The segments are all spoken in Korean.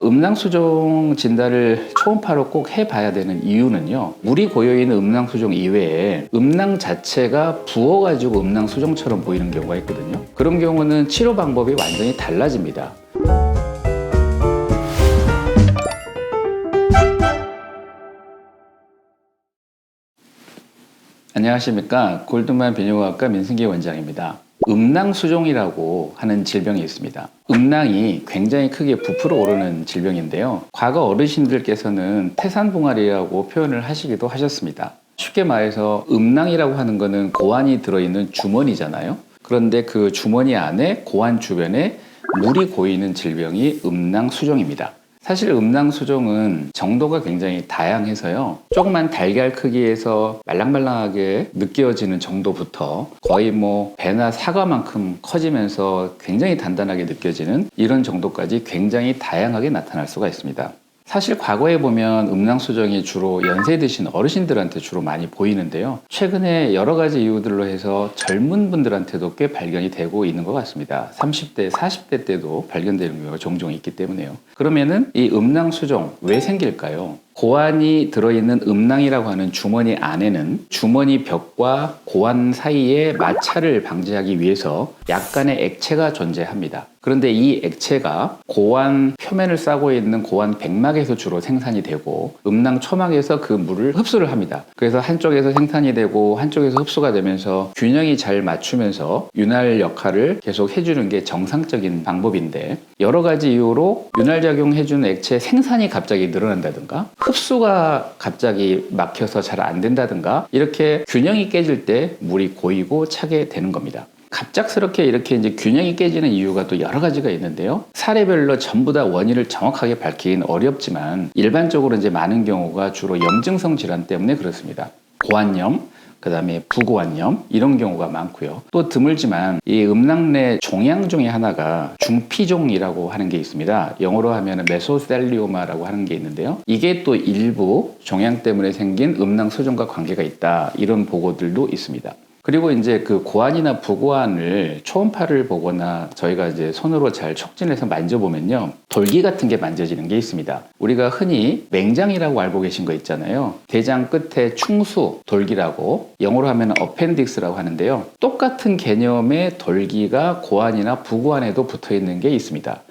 음낭수종 진단을 초음파로 꼭 해봐야 되는 이유는요, 물이 고여있는 음낭수종 이외에 음낭 자체가 부어가지고 음낭수종처럼 보이는 경우가 있거든요. 그런 경우는 치료 방법이 완전히 달라집니다. 안녕하십니까. 골드만 비뇨기과학과 민승기 원장입니다. 음낭수종이라고 하는 질병이 있습니다. 음낭이 굉장히 크게 부풀어 오르는 질병인데요. 과거 어르신들께서는 태산봉알이라고 표현을 하시기도 하셨습니다. 쉽게 말해서 음낭이라고 하는 것은 고환이 들어있는 주머니잖아요. 그런데 그 주머니 안에 고환 주변에 물이 고이는 질병이 음낭수종입니다. 사실 음낭수종은 정도가 굉장히 다양해서요, 조그만 달걀 크기에서 말랑말랑하게 느껴지는 정도부터 거의 배나 사과만큼 커지면서 굉장히 단단하게 느껴지는 이런 정도까지 굉장히 다양하게 나타날 수가 있습니다. 사실 과거에 보면 음낭수종이 주로 연세 드신 어르신들한테 주로 많이 보이는데요, 최근에 여러 가지 이유들로 해서 젊은 분들한테도 꽤 발견이 되고 있는 것 같습니다. 30대, 40대 때도 발견되는 경우가 종종 있기 때문에요. 그러면은 이 음낭수종 왜 생길까요? 고환이 들어있는 음낭이라고 하는 주머니 안에는 주머니 벽과 고환 사이에 마찰을 방지하기 위해서 약간의 액체가 존재합니다. 그런데 이 액체가 고환 표면을 싸고 있는 고환 백막에서 주로 생산이 되고 음낭 초막에서 그 물을 흡수를 합니다. 그래서 한쪽에서 생산이 되고 한쪽에서 흡수가 되면서 균형이 잘 맞추면서 윤활 역할을 계속 해주는 게 정상적인 방법인데, 여러 가지 이유로 윤활작용 해주는 액체 생산이 갑자기 늘어난다든가 흡수가 갑자기 막혀서 잘 안 된다든가 이렇게 균형이 깨질 때 물이 고이고 차게 되는 겁니다. 갑작스럽게 이렇게 이제 균형이 깨지는 이유가 또 여러 가지가 있는데요. 사례별로 전부 다 원인을 정확하게 밝히기는 어렵지만 일반적으로 이제 많은 경우가 주로 염증성 질환 때문에 그렇습니다. 고환염, 그 다음에 부고환염 이런 경우가 많고요. 또 드물지만 이 음낭 내 종양 중에 하나가 중피종이라고 하는 게 있습니다. 영어로 하면 메소셀리오마라고 하는 게 있는데요. 이게 또 일부 종양 때문에 생긴 음낭수종과 관계가 있다, 이런 보고들도 있습니다. 그리고 이제 그 고환이나 부고환을 초음파를 보거나 저희가 이제 손으로 잘 촉진해서 만져보면요, 돌기 같은 게 만져지는 게 있습니다. 우리가 흔히 맹장이라고 알고 계신 거 있잖아요. 대장 끝에 충수, 돌기라고, 영어로 하면 어펜딕스라고 하는데요. 똑같은 개념의 돌기가 고환이나 부고환에도 붙어 있는 게 있습니다.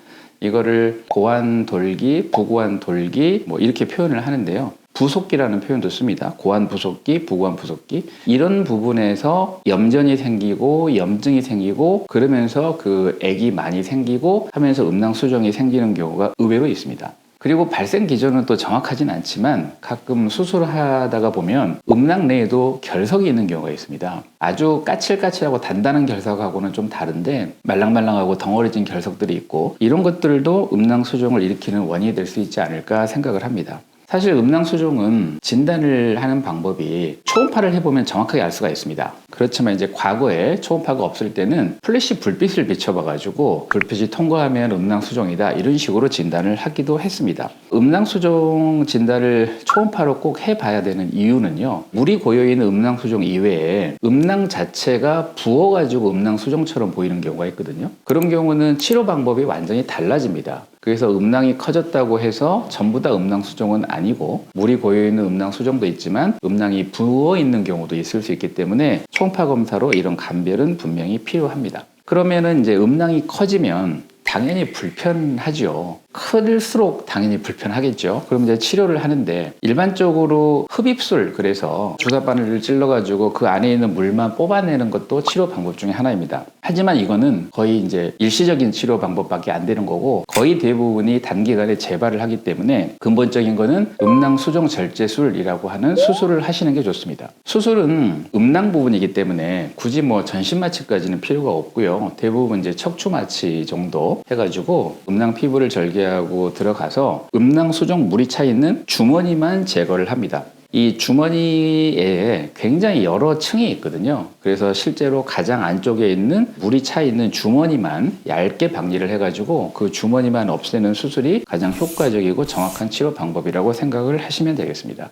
이거를 고환 돌기, 부고환 돌기 이렇게 표현을 하는데요. 부속기라는 표현도 씁니다. 고환 부속기, 부고환 부속기. 이런 부분에서 염전이 생기고 염증이 생기고 그러면서 그 액이 많이 생기고 하면서 음낭수종이 생기는 경우가 의외로 있습니다. 그리고 발생 기전은 또 정확하진 않지만 가끔 수술하다가 보면 음낭 내에도 결석이 있는 경우가 있습니다. 아주 까칠까칠하고 단단한 결석하고는 좀 다른데 말랑말랑하고 덩어리진 결석들이 있고, 이런 것들도 음낭수종을 일으키는 원인이 될 수 있지 않을까 생각을 합니다. 사실 음낭수종은 진단을 하는 방법이 초음파를 해보면 정확하게 알 수가 있습니다. 그렇지만 이제 과거에 초음파가 없을 때는 플래시 불빛을 비춰봐가지고 불빛이 통과하면 음낭수종이다, 이런 식으로 진단을 하기도 했습니다. 음낭수종 진단을 초음파로 꼭 해봐야 되는 이유는요, 물이 고여있는 음낭수종 이외에 음낭 자체가 부어가지고 음낭수종처럼 보이는 경우가 있거든요. 그런 경우는 치료 방법이 완전히 달라집니다. 그래서 음낭이 커졌다고 해서 전부 다 음낭수종은 아니고 물이 고여있는 음낭수종도 있지만 음낭이 부어있는 경우도 있을 수 있기 때문에 초음파 검사로 이런 감별은 분명히 필요합니다. 그러면은 이제 음낭이 커지면 당연히 불편하죠. 클수록 당연히 불편하겠죠. 그럼 이제 치료를 하는데 일반적으로 흡입술, 그래서 주사바늘을 찔러가지고 그 안에 있는 물만 뽑아내는 것도 치료 방법 중에 하나입니다. 하지만 이거는 거의 이제 일시적인 치료 방법밖에 안 되는 거고 거의 대부분이 단기간에 재발을 하기 때문에 근본적인 거는 음낭수종 절제술이라고 하는 수술을 하시는 게 좋습니다. 수술은 음낭 부분이기 때문에 굳이 전신마취까지는 필요가 없고요. 대부분 이제 척추마취 정도 해가지고 음낭 피부를 절개하고 들어가서 음낭수종 물이 차 있는 주머니만 제거를 합니다. 이 주머니에 굉장히 여러 층이 있거든요. 그래서 실제로 가장 안쪽에 있는 물이 차 있는 주머니만 얇게 박리를 해가지고 그 주머니만 없애는 수술이 가장 효과적이고 정확한 치료 방법이라고 생각을 하시면 되겠습니다.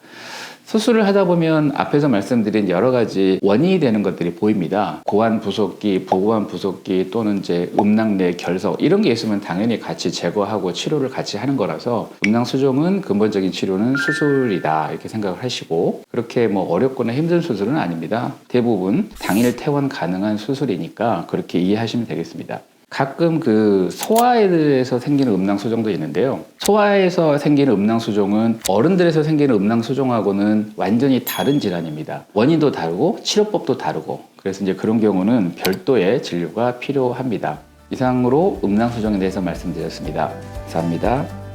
수술을 하다 보면 앞에서 말씀드린 여러 가지 원인이 되는 것들이 보입니다. 고환 부속기, 부고환 부속기 또는 이제 음낭 내 결석 이런 게 있으면 당연히 같이 제거하고 치료를 같이 하는 거라서 음낭 수종은 근본적인 치료는 수술이다 이렇게 생각을 하시고 그렇게 뭐 어렵거나 힘든 수술은 아닙니다. 대부분 당일 퇴원 가능한 수술이니까 그렇게 이해하시면 되겠습니다. 가끔 그 소아에서 생기는 음낭 수종도 있는데요. 소아에서 생기는 음낭 수종은 어른들에서 생기는 음낭 수종하고는 완전히 다른 질환입니다. 원인도 다르고 치료법도 다르고 그래서 이제 그런 경우는 별도의 진료가 필요합니다. 이상으로 음낭 수종에 대해서 말씀드렸습니다. 감사합니다.